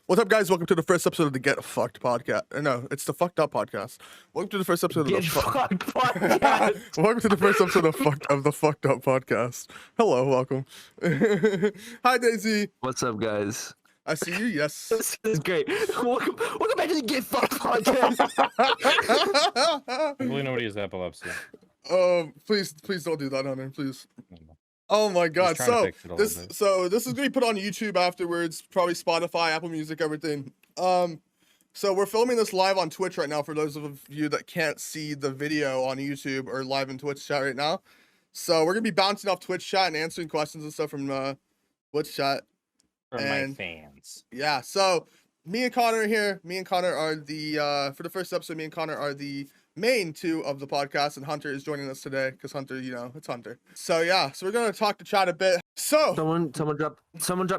What's up, guys? Welcome to the first episode of the Get Fucked Podcast. No, it's the FuckedUp Podcast. Welcome to the first episode of Get the Fucked Podcast. Welcome to the first episode of the FuckedUp Podcast. Hello, welcome. Hi, Daisy. What's up, guys? I see you. Yes. This is great. Welcome back to the Get Fucked Podcast. Hopefully nobody has epilepsy. Please don't do that, Hunter. Please. Oh my God! So this is gonna be put on YouTube afterwards, probably Spotify, Apple Music, everything. So we're filming this live on Twitch right now for those of you that can't see the video on YouTube or live in Twitch chat right now. So we're gonna be bouncing off Twitch chat and answering questions and stuff from Twitch chat. For my fans. Yeah. So me and Connor are here. Me and Connor are the for the first episode. Me and Connor are the main two of the podcast, and Hunter is joining us today because Hunter, it's Hunter. So yeah, so we're gonna talk to chat a bit. So someone dropped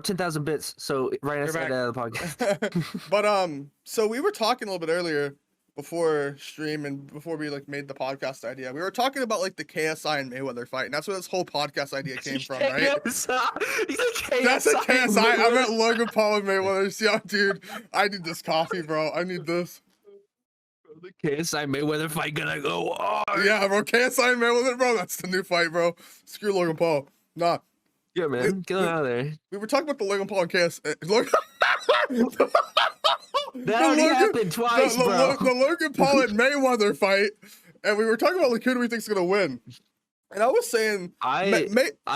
10,000 bits. So right outside of the podcast. But so we were talking a little bit earlier before stream and before we made the podcast idea. We were talking about the KSI and Mayweather fight, and that's where this whole podcast idea came from, right? That's a KSI. I meant Logan Paul and Mayweather. Yeah, dude, I need this coffee, bro. I need this. The KSI Mayweather fight gonna go hard. Yeah, bro. KSI and Mayweather, bro. That's the new fight, bro. Screw Logan Paul. Nah. Yeah, man. Get him out of there. We were talking about the Logan Paul and KSI. That already happened twice, bro. The Logan Paul and Mayweather fight, and we were talking about who do we think's gonna win. And I was saying, I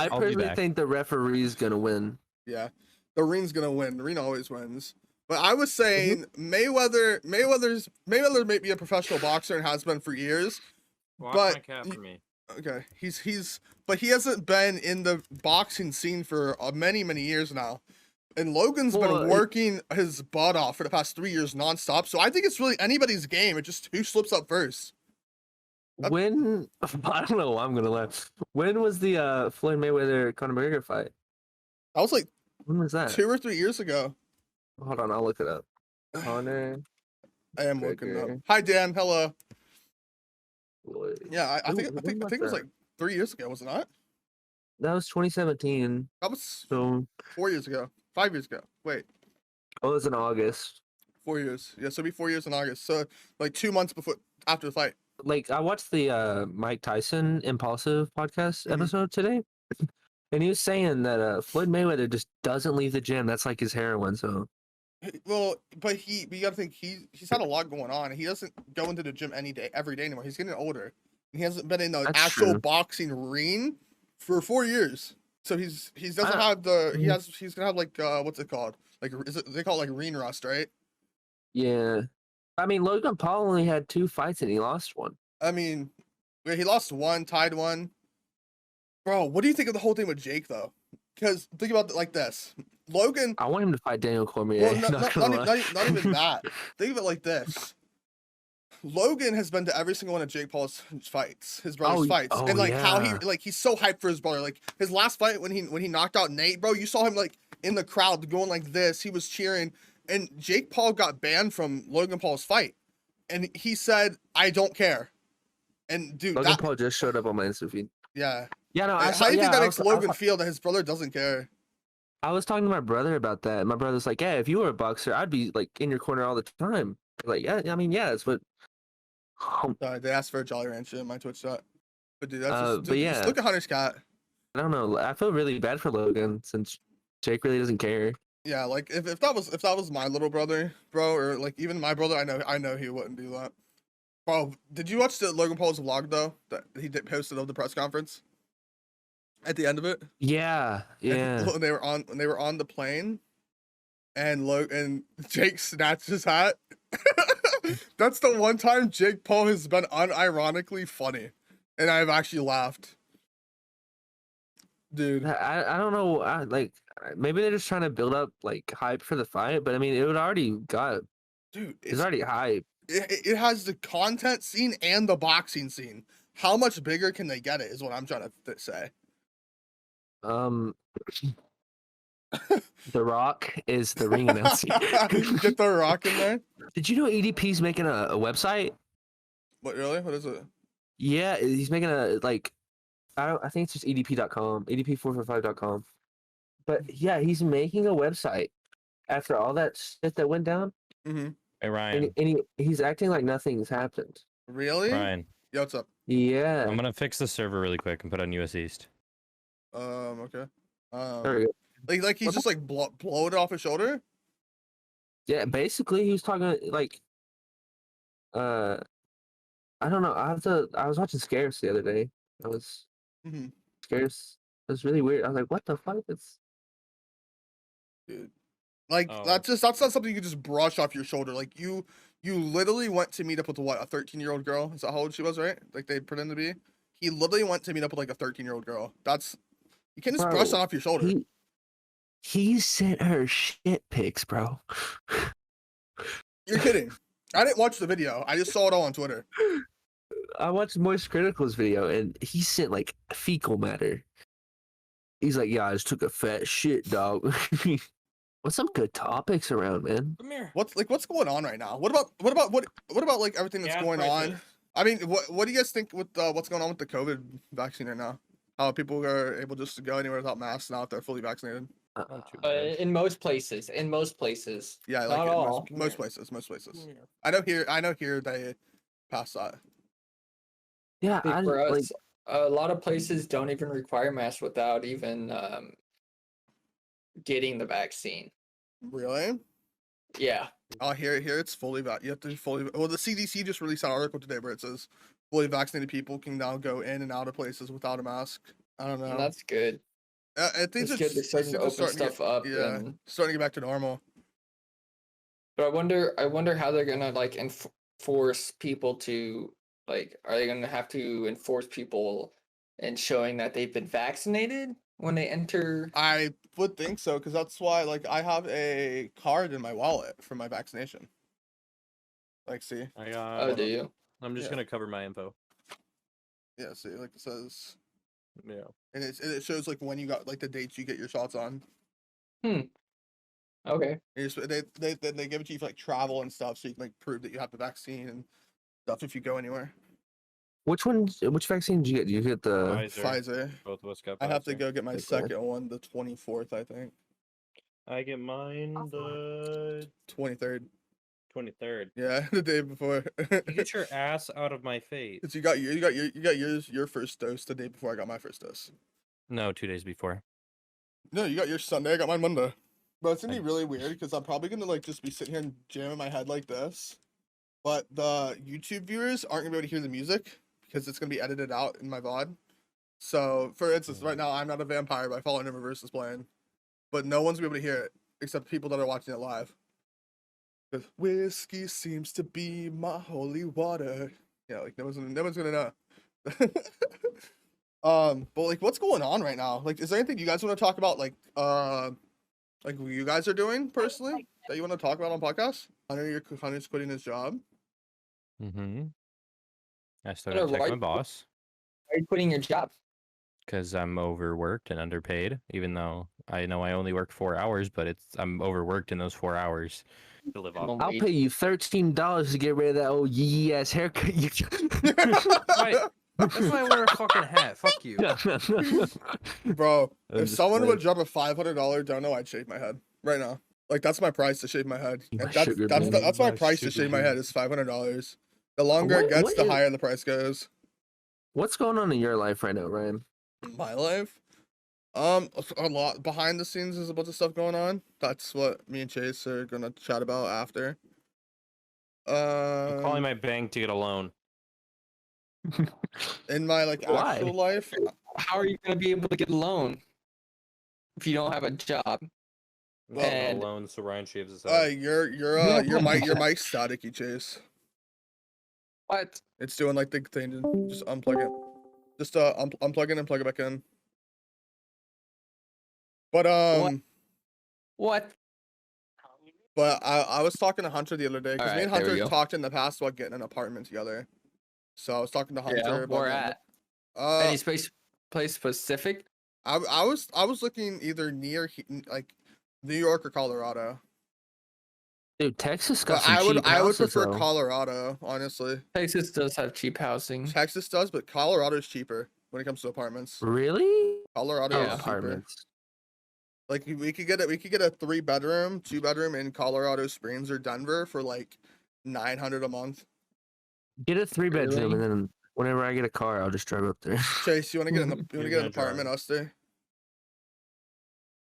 personally think the referee's gonna win. Yeah, the ring's gonna win. The ring always wins. But I was saying Mayweather may be a professional boxer and has been for years. Watch but my cat for me. Okay, but he hasn't been in the boxing scene for many years now. And Logan's been working his butt off for the past 3 years nonstop. So I think it's really anybody's game. It's just who slips up first. I don't know. I'm gonna laugh. When was the Floyd Mayweather Conor McGregor fight? I was when was that? 2 or 3 years ago. Hold on, I'll look it up. Conor. I am looking up. Hi Dan, hello. Yeah, I think it was 3 years ago, was it not? That was 2017. That was so 4 years ago. 5 years ago. Wait. Oh, it was in August. 4 years. Yeah, so it'll be 4 years in August. So 2 months after the fight. I watched the Mike Tyson Impulsive podcast episode today. And he was saying that Floyd Mayweather just doesn't leave the gym. That's like his heroin, so. Well, but you gotta think he's had a lot going on. He doesn't go into the gym every day anymore. He's getting older. He hasn't been in the actual boxing ring for 4 years. So he doesn't have he's gonna have what's it called? They call it ring rust, right? Yeah. I mean, Logan Paul only had 2 fights and he lost one. I mean, he lost one, tied one. Bro, what do you think of the whole thing with Jake though? Because think about it like this. Logan, I want him to fight Daniel Cormier. Well, not even that. Think of it like this. Logan has been to every single one of Jake Paul's fights, his brother's fights, and how he's so hyped for his brother. His last fight when he knocked out Nate, bro, you saw him in the crowd going like this. He was cheering, and Jake Paul got banned from Logan Paul's fight, and he said, "I don't care." And dude, Logan Paul just showed up on my Insta feed. Yeah. Yeah, no. How do you think that makes Logan feel that his brother doesn't care? I was talking to my brother about that. My brother's like, "Yeah, if you were a boxer, I'd be in your corner all the time." Yeah, I mean, yeah, it's what. They asked for a Jolly Rancher in my Twitch chat. But dude, that's just look at Hunter's cat. I don't know. I feel really bad for Logan since Jake really doesn't care. Yeah, if that was my little brother, bro, or even my brother, I know he wouldn't do that. Bro, did you watch the Logan Paul's vlog though that he posted of the press conference? At the end of it? Yeah. When they were on the plane, and Jake snatched his hat. That's the one time Jake Paul has been unironically funny, and I've actually laughed. Dude, I don't know. Maybe they're just trying to build up hype for the fight, but I mean, it would already got. Dude, it's already hype. It has the content scene and the boxing scene. How much bigger can they get it? Is what I'm trying to say. The Rock is the ring announcer. Get The Rock in there. Did you know EDP's making a website? What, really? What is it? Yeah, he's making a I think it's just edp.com, edp445.com. But yeah, he's making a website after all that shit that went down, Mm-hmm. Hey Ryan. and he's acting like nothing's happened. Really? Ryan. Yo, what's up? Yeah. I'm gonna fix the server really quick and put on US East. Okay. There we go. Like he's just like blow it off his shoulder. Yeah, basically he was talking like, I don't know. I was watching Scarce the other day. I was Mm-hmm. Scarce. It was really weird. I was like, what the fuck? It's Dude. Like Oh. that's not something you can just brush off your shoulder. Like you literally went to meet up with a 13-year-old girl. Is that how old she was, right? Like they pretend to be. He literally went to meet up with like a 13-year-old girl. That's you can't just brush that off your shoulder. He sent her shit pics, bro. You're kidding. I didn't watch the video. I just saw it all on Twitter. I watched Moist Critical's video and he sent like fecal matter. He's like, yeah, I just took a fat shit, dog. What's some good topics around, man? Come here. What's going on right now? What about like everything that's going on? I mean, what do you guys think with what's going on with the COVID vaccine right now? How people are able just to go anywhere without masks now if they're fully vaccinated? In most places. Yeah, Not like all. most places. Yeah. I know here they passed that. Yeah, I For like. us, a lot of places don't even require masks without even getting the vaccine. Really? Yeah. Oh, here it's fully you have to be fully. Well, the CDC just released an article today where it says fully vaccinated people can now go in and out of places without a mask. I don't know. And that's good. I think It's good. They're starting to open stuff up. Yeah, And, starting to get back to normal. but I wonder how they're gonna like enforce people to like. Are they gonna have to enforce people in showing that they've been vaccinated when they enter? I would think so, because that's why, like, I have a card in my wallet for my vaccination. Like, see? Oh, do you? I'm just Yeah. gonna cover my info. Yeah, see, like it says, Yeah. and it shows like when you got like the dates you get your shots on. Okay. They give it to you for like travel and stuff, so you can like prove that you have the vaccine and stuff if you go anywhere. Which vaccine did you get? Did you get the Pfizer. Both of us got. I have to Pfizer. go get my Okay. second one, the 24th, I think. I get mine the 23rd. 23rd. Yeah, the day before. You get your ass out of my face. 'Cause you got your first dose the day before I got my first dose. No, 2 days before. No, you got your Sunday. I got mine Monday. But it's gonna be really weird because I'm probably gonna like just be sitting here and jamming my head like this. But the YouTube viewers aren't gonna be able to hear the music because it's gonna be edited out in my VOD. So, for instance, right now I'm Not a Vampire by Fallen in Reverse is playing, but no one's gonna be able to hear it except people that are watching it live. Because whiskey seems to be my holy water. Yeah, like no one's gonna know. But like, what's going on right now? Like, is there anything you guys want to talk about? Like what you guys are doing personally that you want to talk about on podcasts? Hunter's quitting his job. Mm-hmm. I still Hunter, gotta check why- my boss Why are you quitting your job? because I'm overworked and underpaid. Even though I know I only work 4 hours, but I'm overworked in those 4 hours to live off. I'll pay you $13 to get rid of that old yee ass haircut. That's why I wear a fucking hat. Fuck you. Bro, I'm if just someone playing. would drop a $500 dono, I'd shave my head right now. Like that's my price to shave my head. My And sugar baby. that's my My price to sugar shave my head baby. is $500. The longer it What- gets, what the is- higher the price goes. What's going on in your life right now, Ryan? My life, a lot behind the scenes. There's a bunch of stuff going on. That's what me and Chase are gonna chat about after. I'm calling my bank to get a loan. In my like Why? actual life, How are you gonna be able to get a loan if you don't have a job? Well, And- a loan so Ryan shaves his head. your mic's staticky, Chase. What? It's doing like the thing. Just unplug it. Just unplug it and plug it back in. But What? But I was talking to Hunter the other day because me and Alright, there we Hunter go. talked in the past about getting an apartment together. So I was talking to Hunter Yeah, about where getting- at? Any place specific? I was looking either near like New York or Colorado. Dude, Texas got But some I would cheap I would houses, prefer though. Colorado, honestly. Texas does have cheap housing. Texas does, but Colorado's cheaper when it comes to apartments. Really? Colorado Yeah. is cheaper. Apartments. Like we could get a 3-bedroom, 2-bedroom in Colorado Springs or Denver for like $900 a month. Get a 3-bedroom, Really? and then whenever I get a car, I'll just drive up there. Chase, you want to get You're an gonna apartment, drive. us three?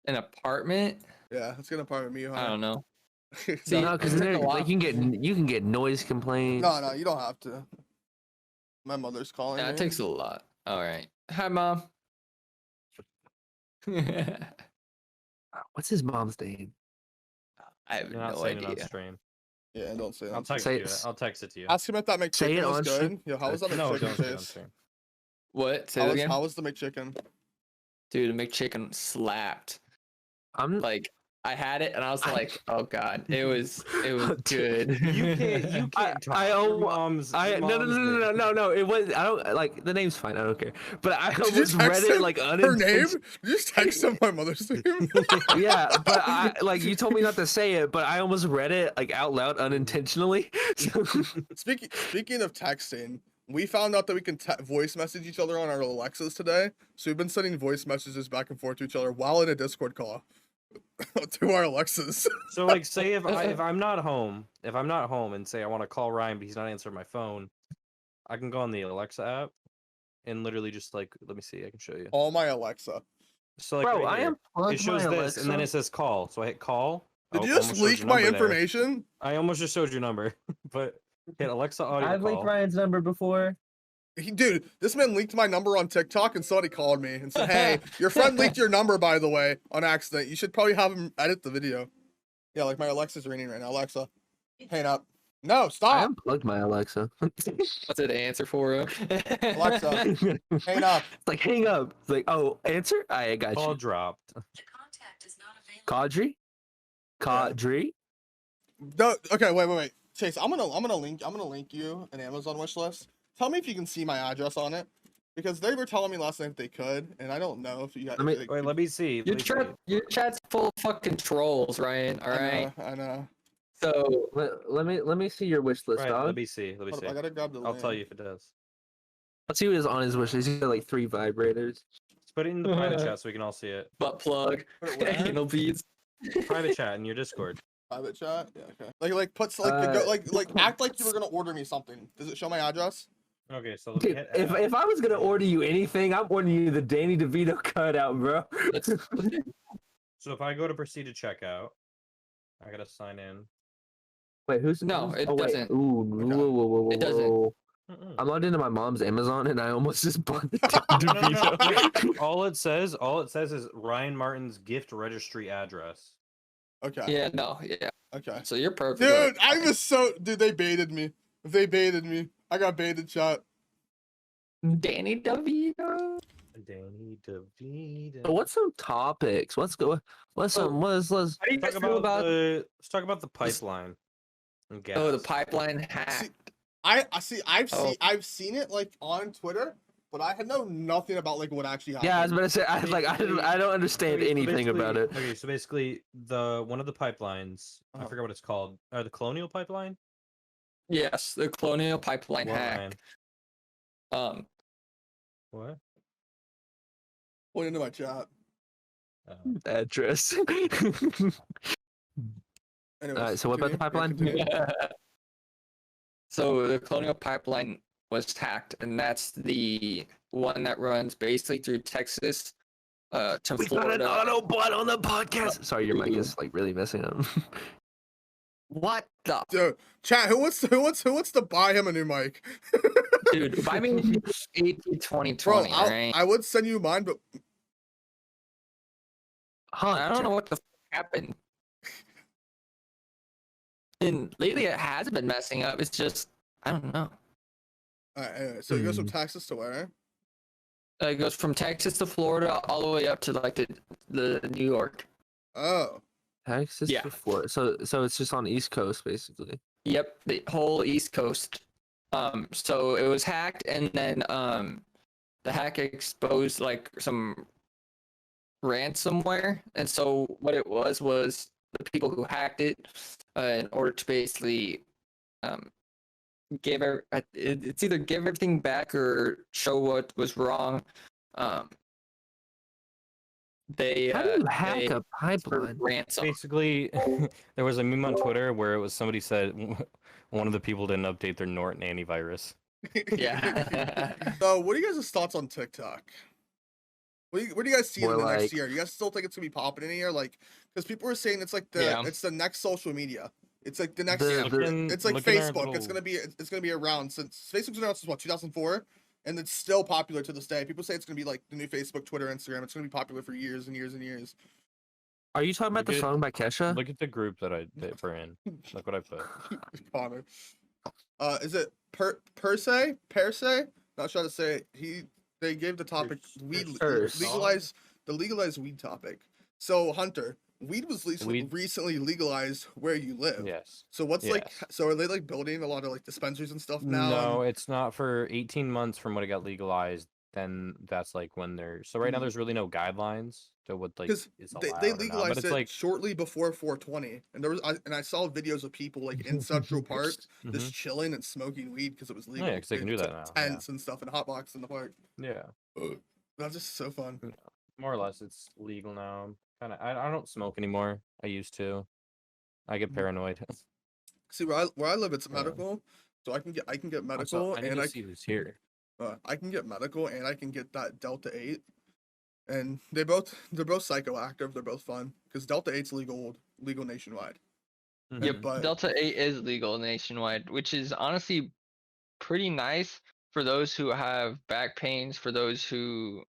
An apartment? Yeah, let's get an apartment. Me, you, I Hunter. don't know. No, See, No, because it's like a like lot. you can get noise complaints. no, you don't have to. My mother's calling Yeah, me. it takes a lot. All right. Hi, Mom. I What's his mom's name? have You're not no saying it on idea. stream. Yeah, don't say that. I'll text Say you. it. I'll text it to you. Ask him if that Say it McChicken was on good. stream. Yo, how was that No, McChicken, don't say it on Chase? stream. What? Say it again? How was the McChicken? Dude, the McChicken slapped. I'm Like, I had it and I was like, oh god, it was good. You can't talk. I Your al- mom's. I your no mom's name. no. It was I don't like the name's fine. I don't care. But I Did you almost read text it him like her name? unintentionally. Did you just text him my mother's name? Yeah, but I like you told me not to say it, but I almost read it like out loud unintentionally. So, Speaking of texting, we found out that we can voice message each other on our Alexas today. So we've been sending voice messages back and forth to each other while in a Discord call to our Alexas. So like, say if I'm not home, and say I want to call Ryan, but he's not answering my phone, I can go on the Alexa app, and literally just like, let me see, I can show you. All my Alexa. So like, bro, right I here, am plugged it shows my this, Alexa. and then it says call. So I hit call. Did Oh, you just almost showed leak your my number there. information? I almost just showed your number, but hit Alexa audio I've call. linked Ryan's number before. Dude, this man leaked my number on TikTok and somebody called me and said, hey, your friend leaked your number, by the way, on accident. You should probably have him edit the video. Yeah, like my Alexa's ringing right now. Alexa, hang up. No, I stop. unplugged my Alexa. What's it answer for? Alexa, hang up. It's like hang up. It's like, oh, answer? I got Call you. dropped. Cawdry? Cawdry? No, okay, wait. Chase, I'm gonna link you an Amazon wish list. Tell me if you can see my address on it. Because they were telling me last night they could, and I don't know if you got. Let me- Wait, let me see. Your chat's full of fucking trolls, Ryan. All right. I know. So Let me see your wish list, Right, dog. let me see. Hold up, I gotta grab the I'll link. tell you if it does. Let's see what is on his wish list. He's got like 3 vibrators. Just put it in the private chat so we can all see it. butt plug, Put it where? anal beads. Private chat in your Discord. Private chat? Yeah, okay. Like puts like act like you were gonna order me something. Does it show my address? Okay, so let me Dude, hit if I was gonna order you anything, I'm ordering you the Danny DeVito cutout, bro. So if I go to proceed to checkout, I gotta sign in. Wait, who's No, who's- it wait. doesn't. Ooh, Okay. whoa. It doesn't. Mm-mm. I'm logged into my mom's Amazon and I almost just bought the Danny No. DeVito. all it says is Ryan Martin's gift registry address. Okay. Yeah, no, yeah. Okay. So you're perfect. Dude, I was so they baited me. I got baited, chat. Danny DeVito. Danny DeVito. So what's some topics? Let's How do you Let's guys talk feel about about let's talk about the pipeline. and the gas. pipeline hack? See, I see. Oh. I've seen it like on Twitter, but I know nothing about like what actually happened. Yeah, I was about to say I don't understand Okay, so anything about it. Okay, so basically one of the pipelines, I Uh-huh. forgot what it's called. The Colonial Pipeline? Yes, the Colonial Pipeline What hack. line? What? Point into my chat. Oh. Address. Anyways, So what about the pipeline? continue. So the Colonial Pipeline was hacked, and that's the one that runs basically through Texas to We got an Florida. Autobot on the podcast. Sorry, your mic is like really messing up. What the Dude, chat. Who wants to buy him a new mic? dude? Buy me an AP Bro, 2020, right? I would send you mine, but I don't know what the happened. And lately it has been messing up. It's just I don't know. alright, anyway, so it goes from Texas to where? It goes from Texas to Florida all the way up to like the New York. Oh, Texas Yeah. to Florida. So it's just on the East Coast basically. Yep, the whole East Coast. So it was hacked, and then the hack exposed like some ransomware, and so what it was the people who hacked it, in order to basically it's either give everything back or show what was wrong. They How do you hack they a for pipeline? ransom. Basically, there was a meme on Twitter where it was somebody said one of the people didn't update their Norton antivirus. Yeah. So, what are you guys' thoughts on TikTok? What do you guys see More in the next like- year? Do you guys still think it's gonna be popping in here? Like, because people are saying it's like Yeah. it's the next social media. It's like the next. The- It's like look at our Facebook. It's little- gonna be around since Facebook's been around since what 2004, and it's still popular to this day. People say it's gonna be like the new Facebook, Twitter, Instagram. It's gonna be popular for years and years and years. Are you talking about Look the at- song by Kesha? Look at the group that we're in. Look what I put. Connor. Is it per se? Not sure how to say it. They gave the topic weed Purse. legalized weed topic. So Hunter, weed was Weed- recently legalized where you live. Yes. So what's like? Yes. So are they like building a lot of like dispensaries and stuff now? No, it's not for 18 months from when it got legalized. Then that's like when they're. So right now Mhm. there's really no guidelines to what like Because is allowed they or not, but legalized it's it like shortly before 420, and I saw videos of people like in Central Park Mhm. just chilling and smoking weed because it was legal. yeah, 'cause they can do that now, yeah. Tents and stuff and hot box in the park. yeah, That's just so fun. more or less it's legal now. Kind of. I don't smoke anymore. I used to. I get paranoid. See where I live, it's Yeah. medical, so I can get Also, medical I need and to see who's here. I can get medical and I can get that Delta 8, and they're both psychoactive. They're both fun because Delta 8's legal nationwide. Yep, Mhm. But Delta 8 is legal nationwide, which is honestly pretty nice for those who have back pains, for those who,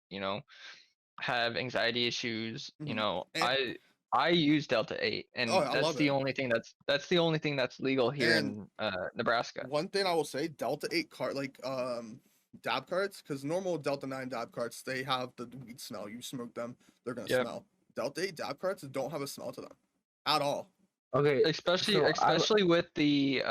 have anxiety issues. Mhm. And- I use Delta 8, and Oh, I love that's the it. only thing that's legal here And in Nebraska. one thing I will say, Delta 8 cart dab carts, because normal Delta 9 dab carts, they have the weed smell. You smoke them, they're gonna Yep. smell. Delta 8 dab carts don't have a smell to them at all. Okay, Especially so I- especially with the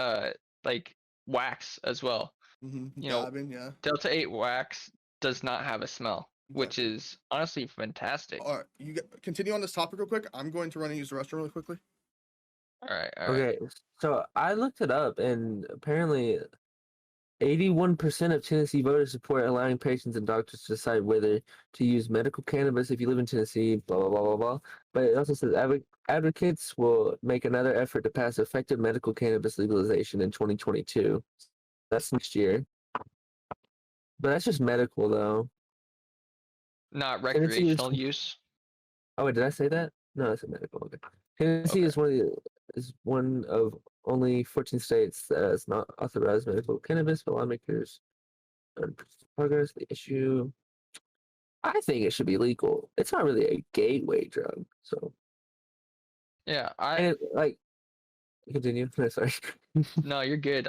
like wax as well. Mm-hmm. You know, Dabbing, yeah. Delta 8 wax does not have a smell, which is honestly fantastic. All right, continue on this topic real quick. I'm going to run and use the restroom really quickly. All right. okay, so I looked it up, and apparently 81% of Tennessee voters support allowing patients and doctors to decide whether to use medical cannabis if you live in Tennessee, blah, blah, blah, blah, blah. But it also says advocates will make another effort to pass effective medical cannabis legalization in 2022. That's next year. But that's just medical, though. Not Tennessee is- recreational use. Oh, wait, did I say that? No, I said medical. Okay. Tennessee is one of only 14 states that has not authorized medical cannabis for lawmakers. Progress the issue. I think it should be legal. It's not really a gateway drug, so Yeah, and it, like continue. No, sorry. No, you're good.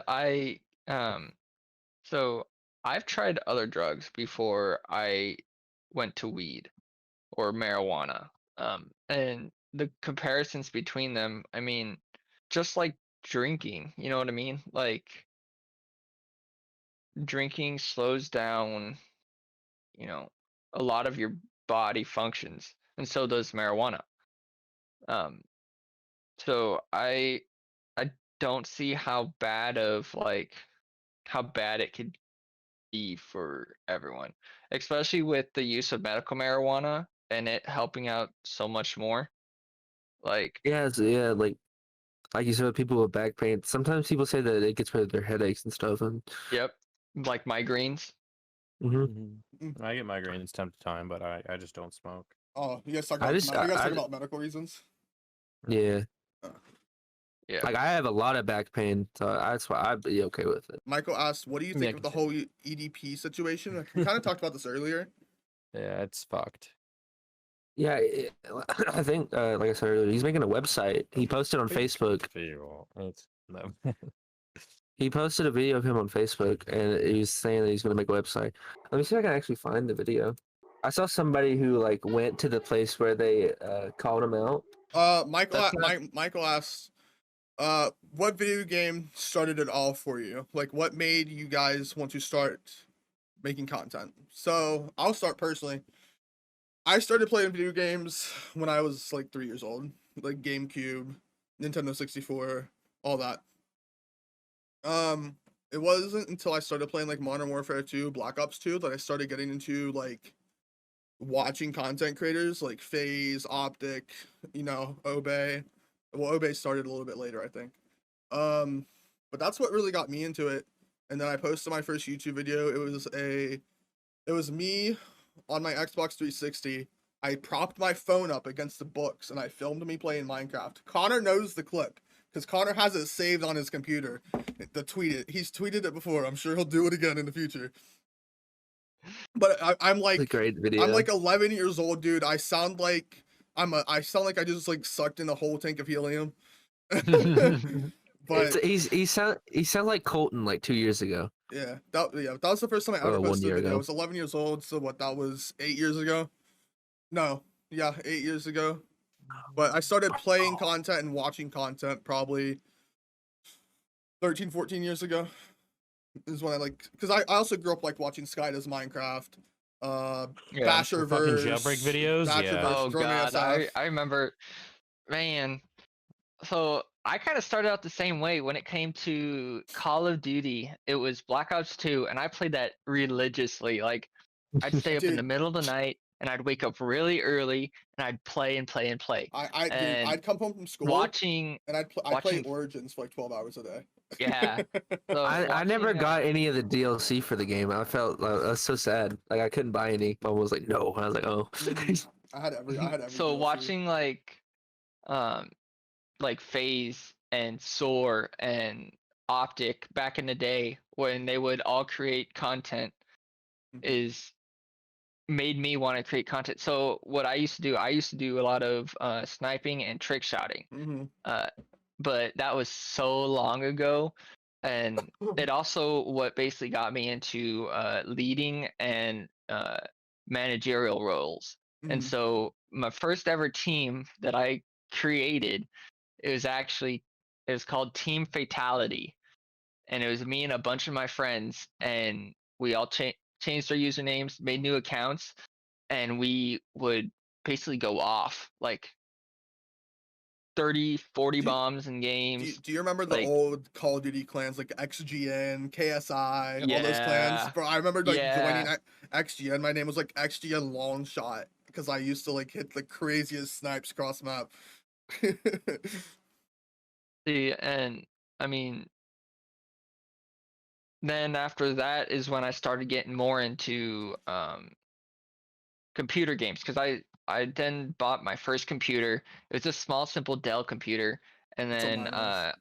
So I've tried other drugs before I went to weed or marijuana. And the comparisons between them, I mean, just like drinking, you know what I mean? Like drinking slows down, a lot of your body functions, and so does marijuana. So I don't see how bad it could be for everyone, especially with the use of medical marijuana and it helping out so much more. Like, Yeah, like you said, with people with back pain. Sometimes people say that it gets rid of their headaches and stuff. And yep, like migraines. Mhm. I get migraines time to time, but I just don't smoke. Oh, you guys talk I about just- you guys I- talk I- about medical reasons. Yeah, Yeah. like I have a lot of back pain, so that's why I'd be okay with it. Michael asked, "What do you Yeah, think of the whole EDP situation?" Like, we kind of talked about this earlier. Yeah, it's fucked. Yeah, I think, like I said earlier, he's making a website. He posted on Facebook. It's no. He posted a video of him on Facebook, and he was saying that he's going to make a website. Let me see if I can actually find the video. I saw somebody who like went to the place where they called him out. Michael That's not- Michael asked, what video game started it all for you? Like, what made you guys want to start making content? So I'll start personally. I started playing video games when I was like 3 years old, like GameCube, Nintendo 64, all that. It wasn't until I started playing like Modern Warfare 2, Black Ops 2 that I started getting into like watching content creators like FaZe, Optic, Obey. Well, Obey started a little bit later, I think. But that's what really got me into it. And then I posted my first YouTube video. It was me on my Xbox 360. I propped my phone up against the books and I filmed me playing Minecraft. Connor knows the clip because Connor has it saved on his computer. He's tweeted it before. I'm sure he'll do it again in the future. But I'm like, It's a great video. I'm like 11 years old, dude. I sound like I just like sucked in a whole tank of helium. But he sound like Colton like 2 years ago. Yeah, that was the first time I ever posted a video. Ago. I was 11 years old, so that was 8 years ago. No, yeah, 8 years ago. But I started playing content and watching content probably 13, 14 years ago. Is when because I also grew up like watching Sky does Minecraft, Basherverse, jailbreak videos. Oh god, I remember, man. So I kind of started out the same way when it came to Call of Duty. It was Black Ops 2, and I played that religiously. Like, I'd stay up in the middle of the night, and I'd wake up really early, and I'd play and play and play. I'd come home from school and I'd play Origins for like 12 hours a day. Yeah. So I never got any of the DLC for the game. I felt I was so sad. Like I couldn't buy any. Mom was like, "No." I was like, "Oh." I had every. So DLC. watching like FaZe and Soar and Optic back in the day when they would all create content made me want to create content. So what I used to do a lot of sniping and trick shotting. But that was so long ago, and it also what basically got me into leading and managerial roles. And so my first ever team that I created, it was called Team Fatality, and it was me and a bunch of my friends, and we all changed our usernames, made new accounts, and we would basically go off like 30, 40 bombs in games. Do you remember the old Call of Duty clans like XGN, KSI, all those clans? Bro, I remember joining XGN. My name was like XGN Long Shot because I used to like hit the craziest snipes cross map. See, and I mean, then after that is when I started getting more into computer games because I then bought my first computer. It was a small, simple Dell computer, and then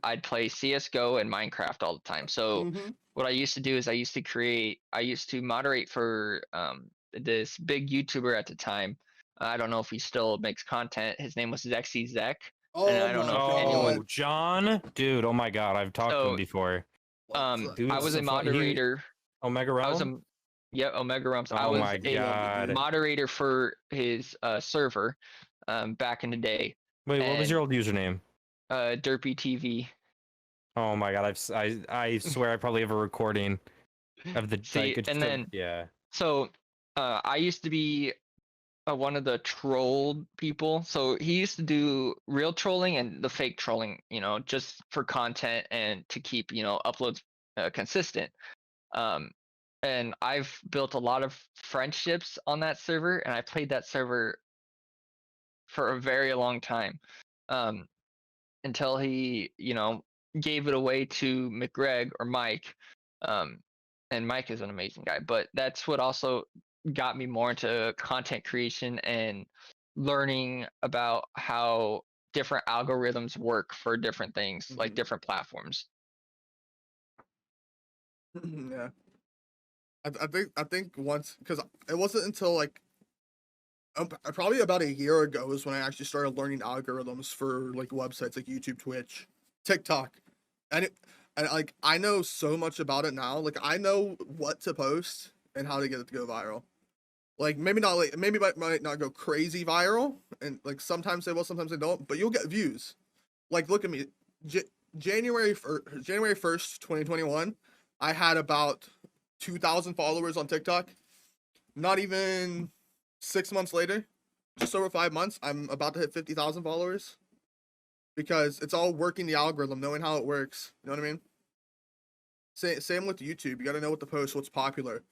I'd play CS:GO and Minecraft all the time. So what I used to do is I used to moderate for this big YouTuber at the time. I don't know if he still makes content. His name was Zek. Oh, and I don't know if anyone. John, dude, oh my god, I've talked to him before. Dude, I was a moderator. Omega Realm? Omega Realms. Oh I was my god. a moderator for his server back in the day. Wait, what was your old username? Derpy TV. Oh my god, I swear I probably have a recording of the So I used to be one of the trolled people. So he used to do real trolling and the fake trolling, just for content and to keep, uploads consistent. And I've built a lot of friendships on that server, and I played that server for a very long time, until he, gave it away to McGreg or Mike. And Mike is an amazing guy, but that's what also got me more into content creation and learning about how different algorithms work for different things, like different platforms. Yeah. I think once, because it wasn't until like probably about a year ago is when I actually started learning algorithms for like websites like YouTube, Twitch, TikTok, and like I know so much about it now. Like I know what to post and how to get it to go viral. Like maybe might not go crazy viral, and like sometimes they will, sometimes they don't, but you'll get views. Like look at me, January 1st, 2021, I had about 2,000 followers on TikTok. Not even 6 months later, just over 5 months, I'm about to hit 50,000 followers. Because it's all working the algorithm, knowing how it works. You know what I mean? Same with YouTube. You got to know what to post, what's popular.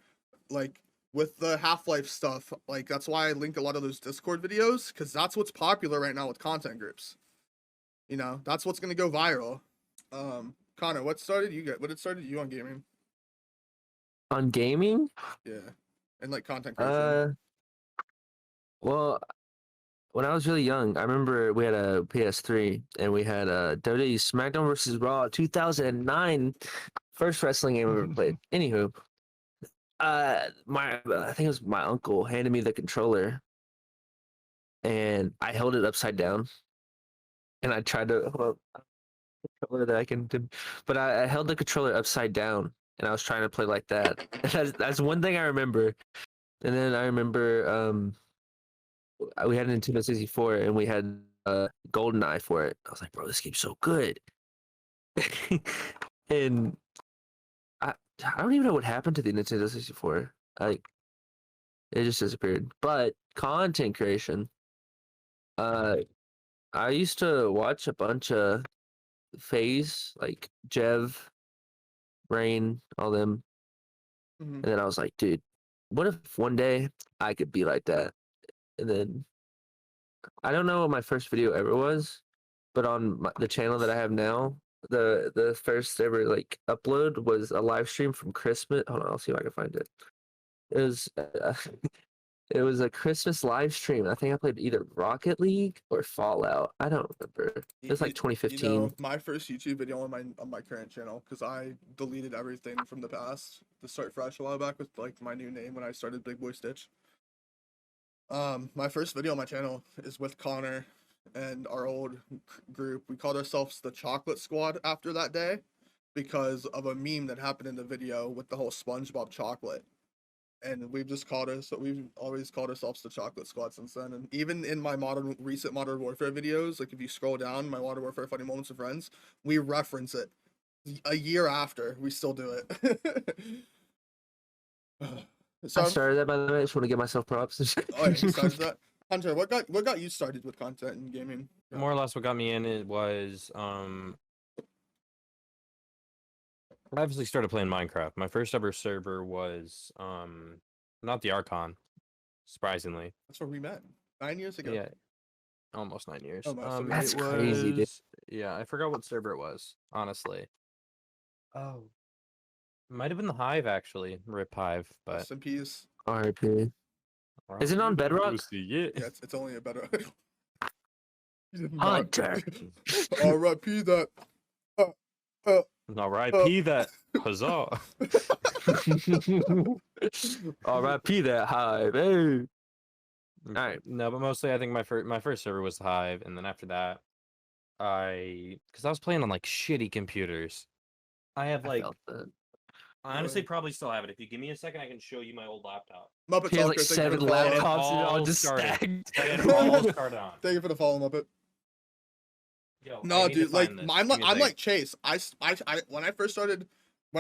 Like with the Half-Life stuff. Like, that's why I link a lot of those Discord videos, because that's what's popular right now with content groups. You know, that's what's gonna go viral. Connor, what started you on gaming? On gaming? Yeah, and like content creation. Well, when I was really young, I remember we had a PS3 and we had a WWE SmackDown vs. Raw 2009, first wrestling game I ever played. Anywho, I think it was my uncle handed me the controller, and I held it upside down, and I tried to controller that I can do, but I held the controller upside down, and I was trying to play like that. That's one thing I remember. And then I remember we had a Nintendo 64 and we had a GoldenEye for it. I was like, bro, this game's so good. And I don't even know what happened to the Nintendo 64. Like, it just disappeared. But content creation, I used to watch a bunch of FaZe, like Jev, Rain, all them. And then I was like, dude, what if one day I could be like that? And then I don't know what my first video ever was, but on the channel that I have now, the first ever like upload was a live stream from Christmas. Hold on, I'll see if I can find it. It was it was a Christmas live stream. I think I played either Rocket League or Fallout. I don't remember. It was like 2015. You know, my first YouTube video on my current channel, because I deleted everything from the past to start fresh a while back with like my new name when I started Big Boy Stitch. My first video on my channel is with Connor and our old group. We called ourselves the Chocolate Squad after that day because of a meme that happened in the video with the whole SpongeBob chocolate. And we've always called ourselves the Chocolate Squad since then. And even in my recent Modern Warfare videos, like if you scroll down my Modern Warfare Funny Moments with Friends, we reference it. A year after, we still do it. So I started that, by the way. I just want to give myself props. Oh, yeah, you started that? Hunter, what got you started with content and gaming? More or less what got me in it was I obviously started playing Minecraft. My first ever server was not the Archon, surprisingly. That's where we met 9 years ago. Yeah, almost 9 years. That's crazy, dude. Yeah, I forgot what server it was, honestly. Oh, might have been the Hive, actually. Rip Hive, but Rest in peace. RIP. Is it on Bedrock? Yeah, it's only a Bedrock. Hunter. RIP that. RIP that. Huzzah. RIP that Hive. Hey. All right. No, but mostly I think my first server was the Hive, and then after that, because I was playing on like shitty computers. I have like. I honestly probably still have it. If you give me a second, I can show you my old laptop. Muppet He has like 7 laptops and all just stacked. All started on. Thank you for the follow, Muppet. Yo, no, dude, like I'm like Chase. I when I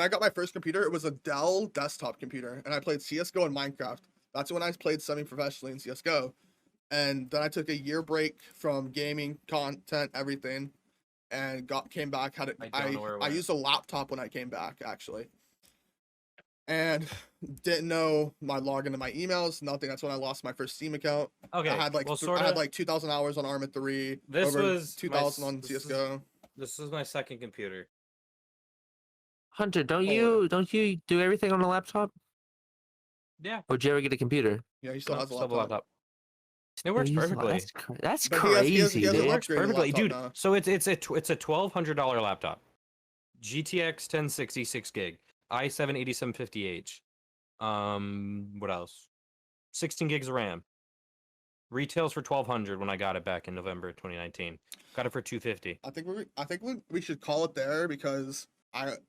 got my first computer, it was a Dell desktop computer, and I played CS:GO and Minecraft. That's when I played semi-professionally in CS:GO, and then I took a year break from gaming, content, everything, and came back. I used a laptop when I came back, actually. And didn't know my login to my emails, nothing. That's when I lost my first Steam account. Okay, I had like I had like 2,000 hours on Arma 3. This was 2,000 on CS:GO. This is my second computer. Hunter, don't you do everything on a laptop? Yeah. Or did you ever get a computer? Yeah, he still has a laptop. It works perfectly. That's crazy. It works perfectly, dude. Now. So it's a $1,200 laptop. GTX 1060 6 gig. i7 8750H. What else? 16 gigs of RAM. Retails for $1,200 when I got it back in November 2019. Got it for $250. I think we should call it there because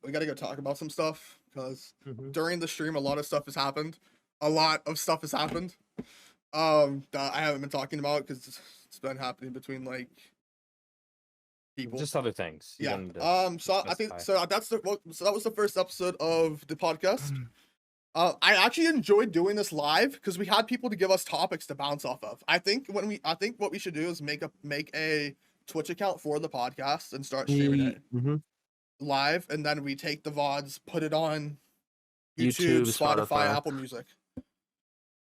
we gotta go talk about some stuff because during the stream a lot of stuff has happened. That I haven't been talking about because it's been happening between like people. Just other things. Yeah. So I think so. That was the first episode of the podcast. I actually enjoyed doing this live because we had people to give us topics to bounce off of. I think what we should do is make a Twitch account for the podcast and start streaming it live, and then we take the VODs, put it on YouTube, Spotify, Apple Music.